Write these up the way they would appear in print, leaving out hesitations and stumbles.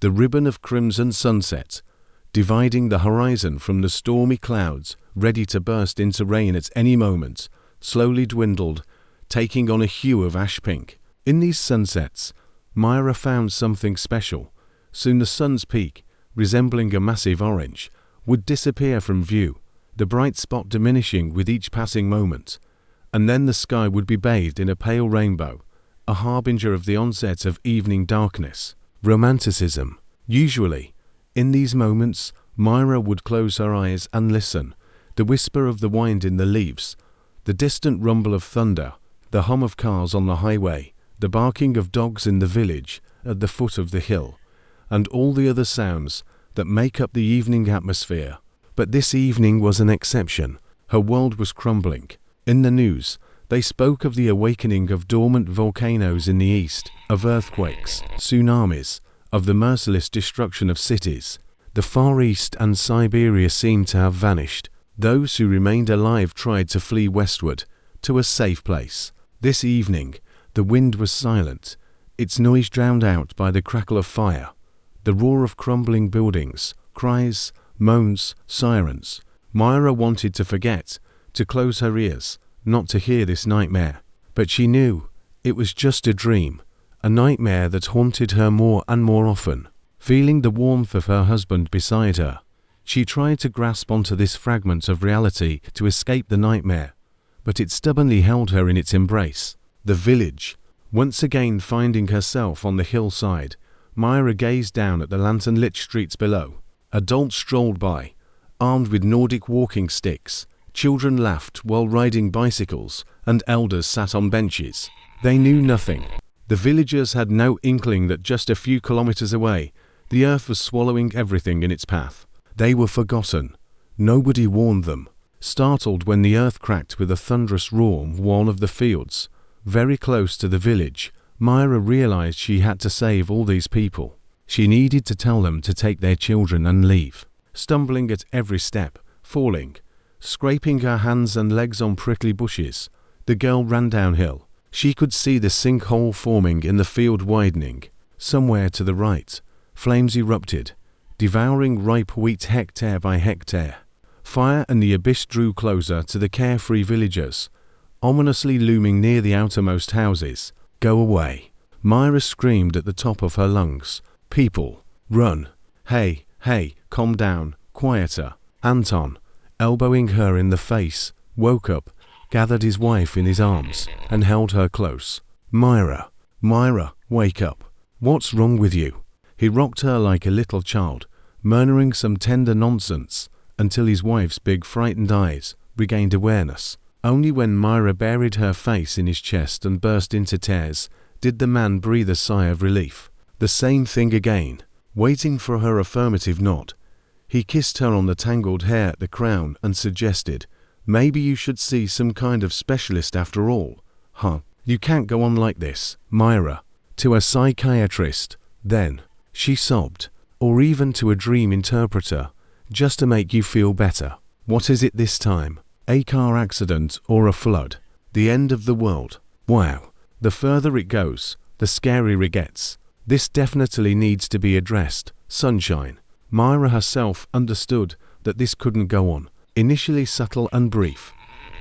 The ribbon of crimson sunset, dividing the horizon from the stormy clouds ready to burst into rain at any moment, slowly dwindled, taking on a hue of ash pink. In these sunsets, Myra found something special. Soon the sun's peak, resembling a massive orange, would disappear from view, the bright spot diminishing with each passing moment, and then the sky would be bathed in a pale rainbow, a harbinger of the onset of evening darkness. Romanticism. Usually, in these moments, Myra would close her eyes and listen. The whisper of the wind in the leaves, the distant rumble of thunder, the hum of cars on the highway, the barking of dogs in the village at the foot of the hill, and all the other sounds that make up the evening atmosphere. But this evening was an exception. Her world was crumbling. In the news, they spoke of the awakening of dormant volcanoes in the east, of earthquakes, tsunamis, of the merciless destruction of cities. The Far East and Siberia seemed to have vanished. Those who remained alive tried to flee westward, to a safe place. This evening, the wind was silent, its noise drowned out by the crackle of fire, the roar of crumbling buildings, cries, moans, sirens. Myra wanted to forget, to close her ears, not to hear this nightmare. But she knew it was just a dream, a nightmare that haunted her more and more often. Feeling the warmth of her husband beside her, she tried to grasp onto this fragment of reality to escape the nightmare, but it stubbornly held her in its embrace. The village. Once again finding herself on the hillside, Myra gazed down at the lantern-lit streets below. Adults strolled by, armed with Nordic walking sticks. Children laughed while riding bicycles, and elders sat on benches. They knew nothing. The villagers had no inkling that just a few kilometers away, the earth was swallowing everything in its path. They were forgotten. Nobody warned them. Startled when the earth cracked with a thunderous roar on one of the fields, very close to the village, Myra realized she had to save all these people. She needed to tell them to take their children and leave. Stumbling at every step, falling, scraping her hands and legs on prickly bushes, the girl ran downhill. She could see the sinkhole forming in the field widening. Somewhere to the right, flames erupted, devouring ripe wheat hectare by hectare. Fire and the abyss drew closer to the carefree villagers, ominously looming near the outermost houses. Go away. Myra screamed at the top of her lungs. People, run. Hey, calm down, quieter. Anton, elbowing her in the face, woke up, gathered his wife in his arms, and held her close. Myra, wake up. What's wrong with you? He rocked her like a little child, murmuring some tender nonsense, until his wife's big frightened eyes regained awareness. Only when Myra buried her face in his chest and burst into tears did the man breathe a sigh of relief. The same thing again, waiting for her affirmative nod. He kissed her on the tangled hair at the crown and suggested, maybe you should see some kind of specialist after all. You can't go on like this, Myra. To a psychiatrist, then, she sobbed, or even to a dream interpreter, just to make you feel better. What is it this time? A car accident or a flood? The end of the world? Wow. The further it goes, the scarier it gets. This definitely needs to be addressed. Sunshine. Myra herself understood that this couldn't go on. Initially subtle and brief,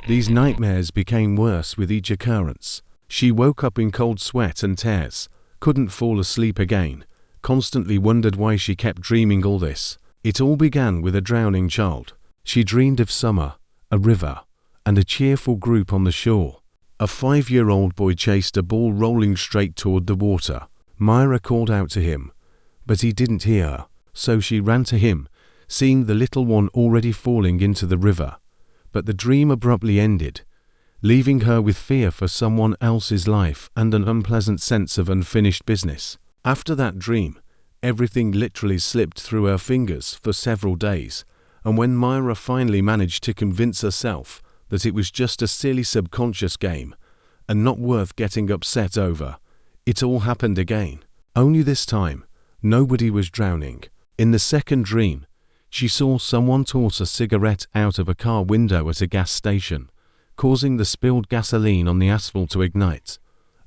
these nightmares became worse with each occurrence. She woke up in cold sweat and tears, couldn't fall asleep again, constantly wondered why she kept dreaming all this. It all began with a drowning child. She dreamed of summer, a river, and a cheerful group on the shore. A 5-year-old boy chased a ball rolling straight toward the water. Myra called out to him, but he didn't hear her, so she ran to him, seeing the little one already falling into the river. But the dream abruptly ended, leaving her with fear for someone else's life and an unpleasant sense of unfinished business. After that dream, everything literally slipped through her fingers for several days, and when Myra finally managed to convince herself that it was just a silly subconscious game and not worth getting upset over, it all happened again. Only this time, nobody was drowning. In the second dream, she saw someone toss a cigarette out of a car window at a gas station, causing the spilled gasoline on the asphalt to ignite,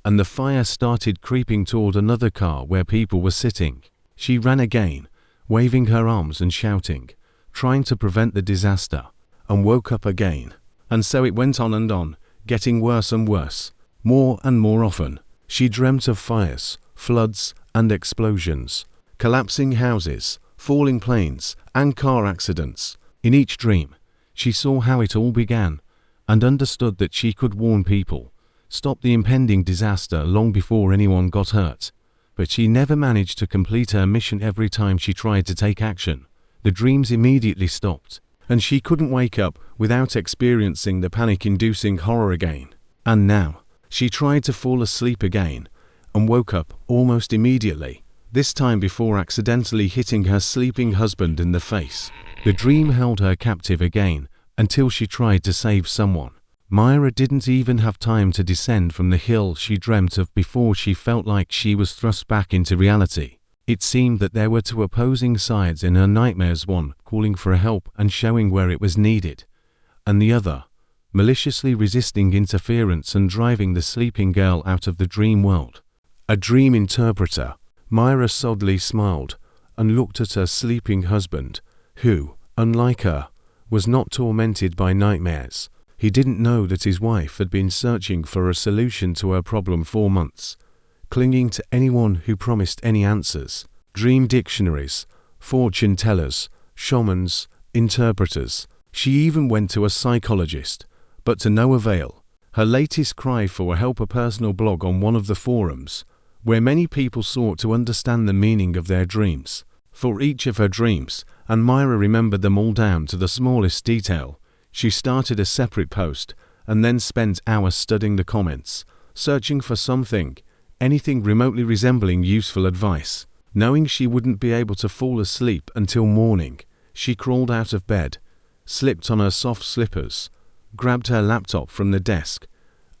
and the fire started creeping toward another car where people were sitting. She ran again, waving her arms and shouting, trying to prevent the disaster, and woke up again. And so it went on, getting worse and worse. More and more often, she dreamt of fires, floods, and explosions, collapsing houses, falling planes, and car accidents. In each dream, she saw how it all began, and understood that she could warn people, stop the impending disaster long before anyone got hurt. But she never managed to complete her mission. Every time she tried to take action, the dreams immediately stopped, and she couldn't wake up without experiencing the panic-inducing horror again. And now, she tried to fall asleep again, and woke up almost immediately, this time before accidentally hitting her sleeping husband in the face. The dream held her captive again, until she tried to save someone. Myra didn't even have time to descend from the hill she dreamt of before she felt like she was thrust back into reality. It seemed that there were two opposing sides in her nightmares, one calling for help and showing where it was needed, and the other maliciously resisting interference and driving the sleeping girl out of the dream world. A dream interpreter. Myra softly smiled and looked at her sleeping husband, who, unlike her, was not tormented by nightmares. He didn't know that his wife had been searching for a solution to her problem for months, clinging to anyone who promised any answers. Dream dictionaries, fortune tellers, shamans, interpreters. She even went to a psychologist, but to no avail. Her latest cry for help, a personal blog on one of the forums, where many people sought to understand the meaning of their dreams. For each of her dreams, and Myra remembered them all down to the smallest detail, she started a separate post, and then spent hours studying the comments, searching for anything remotely resembling useful advice. Knowing she wouldn't be able to fall asleep until morning, she crawled out of bed, slipped on her soft slippers, grabbed her laptop from the desk,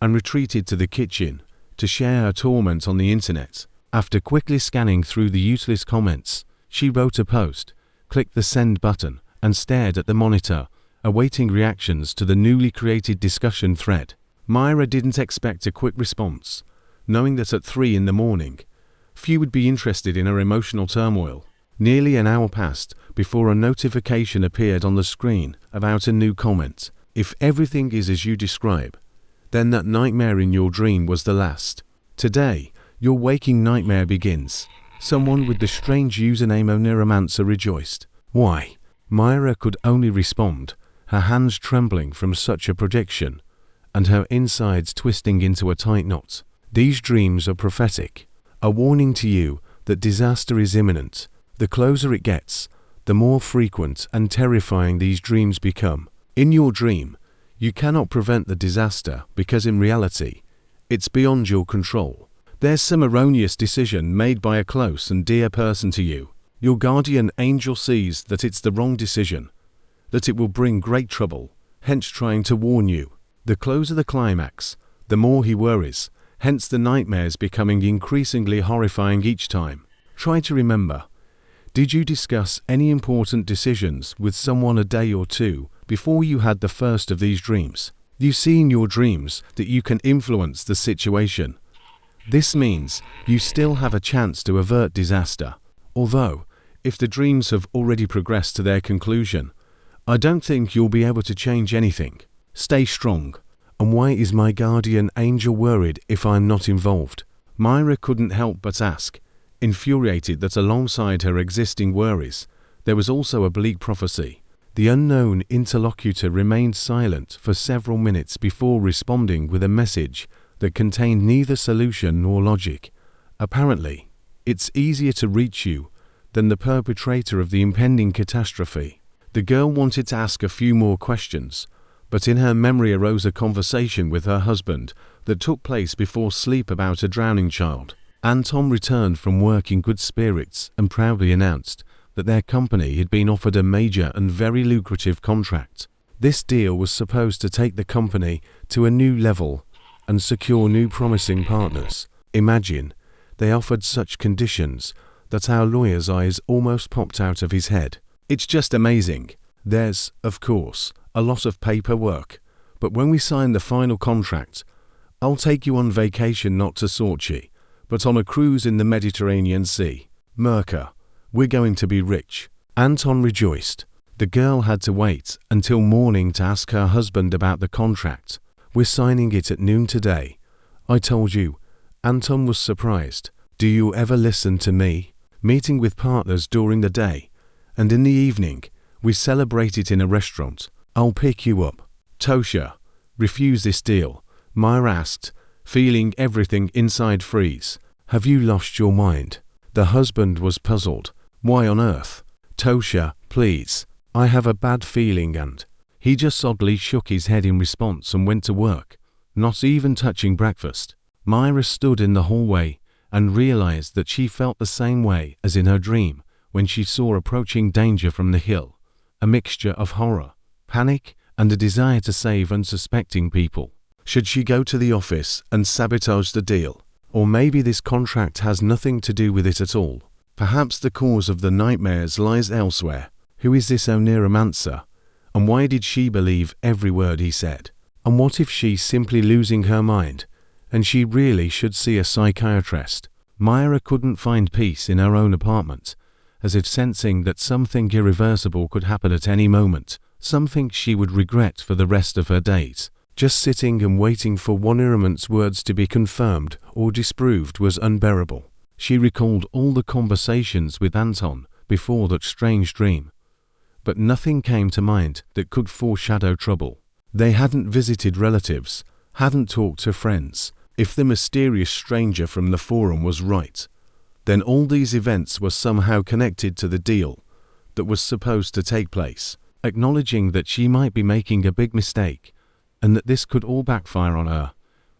and retreated to the kitchen to share her torment on the internet. After quickly scanning through the useless comments, she wrote a post, clicked the send button, and stared at the monitor, awaiting reactions to the newly created discussion thread. Myra didn't expect a quick response, knowing that at 3 in the morning, few would be interested in her emotional turmoil. Nearly an hour passed before a notification appeared on the screen about a new comment. If everything is as you describe, then that nightmare in your dream was the last. Today, your waking nightmare begins. Someone with the strange username Oneiromancer rejoiced. Why? Myra could only respond, her hands trembling from such a prediction, and her insides twisting into a tight knot. These dreams are prophetic, a warning to you that disaster is imminent. The closer it gets, the more frequent and terrifying these dreams become. In your dream, you cannot prevent the disaster because in reality, it's beyond your control. There's some erroneous decision made by a close and dear person to you. Your guardian angel sees that it's the wrong decision, that it will bring great trouble, hence trying to warn you. The closer the climax, the more he worries, hence the nightmares becoming increasingly horrifying each time. Try to remember, did you discuss any important decisions with someone a day or two before you had the first of these dreams? You see in your dreams that you can influence the situation. This means you still have a chance to avert disaster. Although, if the dreams have already progressed to their conclusion, I don't think you'll be able to change anything. Stay strong. And why is my guardian angel worried if I'm not involved? Myra couldn't help but ask, infuriated that alongside her existing worries, there was also a bleak prophecy. The unknown interlocutor remained silent for several minutes before responding with a message that contained neither solution nor logic. Apparently, it's easier to reach you than the perpetrator of the impending catastrophe. The girl wanted to ask a few more questions, but in her memory arose a conversation with her husband that took place before sleep about a drowning child. Tom returned from work in good spirits and proudly announced that their company had been offered a major and very lucrative contract. This deal was supposed to take the company to a new level and secure new promising partners. Imagine, they offered such conditions that our lawyer's eyes almost popped out of his head. It's just amazing. There's, of course, a lot of paperwork, but when we sign the final contract, I'll take you on vacation not to Sochi, but on a cruise in the Mediterranean Sea. Mirka, We're going to be rich." Anton rejoiced. The girl had to wait until morning to ask her husband about the contract. "We're signing it at noon today. I told you." Anton was surprised. "Do you ever listen to me? Meeting with partners during the day, and in the evening, we celebrate it in a restaurant. I'll pick you up." "Tosha, refuse this deal," Myra asked, feeling everything inside freeze. "Have you lost your mind?" The husband was puzzled. "Why on earth?" "Tosha, please. I have a bad feeling," and he just oddly shook his head in response and went to work, not even touching breakfast. Myra stood in the hallway and realized that she felt the same way as in her dream when she saw approaching danger from the hill, a mixture of horror, panic, and a desire to save unsuspecting people. Should she go to the office and sabotage the deal? Or maybe this contract has nothing to do with it at all. Perhaps the cause of the nightmares lies elsewhere. Who is this oneiromancer? And why did she believe every word he said? And what if she's simply losing her mind, and she really should see a psychiatrist? Myra couldn't find peace in her own apartment, as if sensing that something irreversible could happen at any moment, something she would regret for the rest of her days. Just sitting and waiting for Oneiromance's words to be confirmed or disproved was unbearable. She recalled all the conversations with Anton before that strange dream, but nothing came to mind that could foreshadow trouble. They hadn't visited relatives, hadn't talked to friends. If the mysterious stranger from the forum was right, then all these events were somehow connected to the deal that was supposed to take place. Acknowledging that she might be making a big mistake, and that this could all backfire on her,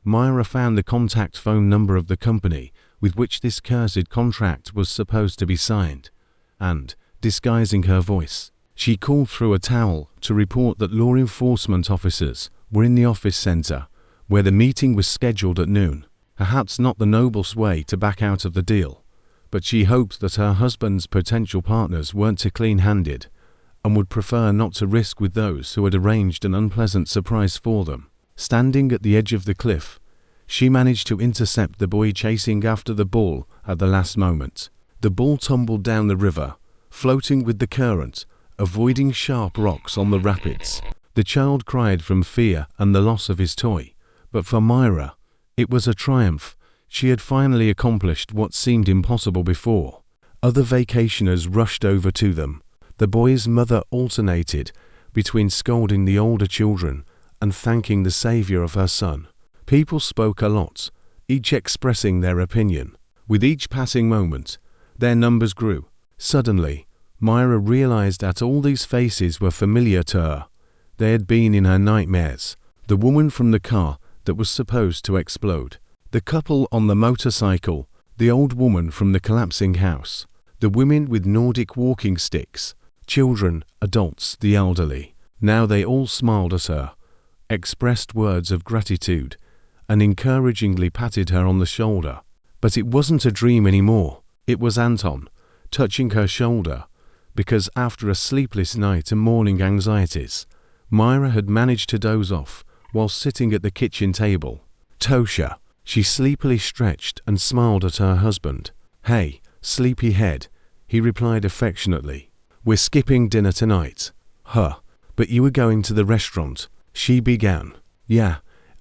Myra found the contact phone number of the company with which this cursed contract was supposed to be signed, and, disguising her voice, she called through a towel to report that law enforcement officers were in the office center, where the meeting was scheduled at noon. Perhaps not the noblest way to back out of the deal, but she hoped that her husband's potential partners weren't too clean-handed, and would prefer not to risk with those who had arranged an unpleasant surprise for them. Standing at the edge of the cliff, she managed to intercept the boy chasing after the ball at the last moment. The ball tumbled down the river, floating with the current, avoiding sharp rocks on the rapids. The child cried from fear and the loss of his toy, but for Myra, it was a triumph. She had finally accomplished what seemed impossible before. Other vacationers rushed over to them. The boy's mother alternated between scolding the older children and thanking the savior of her son. People spoke a lot, each expressing their opinion. With each passing moment, their numbers grew. Suddenly, Myra realized that all these faces were familiar to her. They had been in her nightmares. The woman from the car that was supposed to explode, the couple on the motorcycle, the old woman from the collapsing house, the women with Nordic walking sticks, children, adults, the elderly. Now they all smiled at her, expressed words of gratitude, and encouragingly patted her on the shoulder. But it wasn't a dream anymore. It was Anton, touching her shoulder, because after a sleepless night and morning anxieties, Myra had managed to doze off while sitting at the kitchen table. "Tosha," she sleepily stretched and smiled at her husband. "Hey, sleepyhead," he replied affectionately. "We're skipping dinner tonight." "Huh, but you were going to the restaurant," she began. "Yeah,"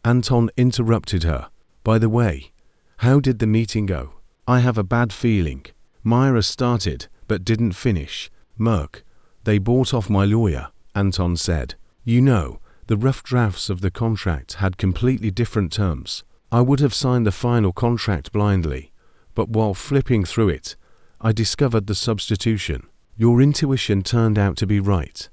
Anton interrupted her. "By the way, how did the meeting go?" "I have a bad feeling." Myra started, but didn't finish. "Merc, they bought off my lawyer," Anton said. "You know, the rough drafts of the contract had completely different terms. I would have signed the final contract blindly, but while flipping through it, I discovered the substitution. Your intuition turned out to be right.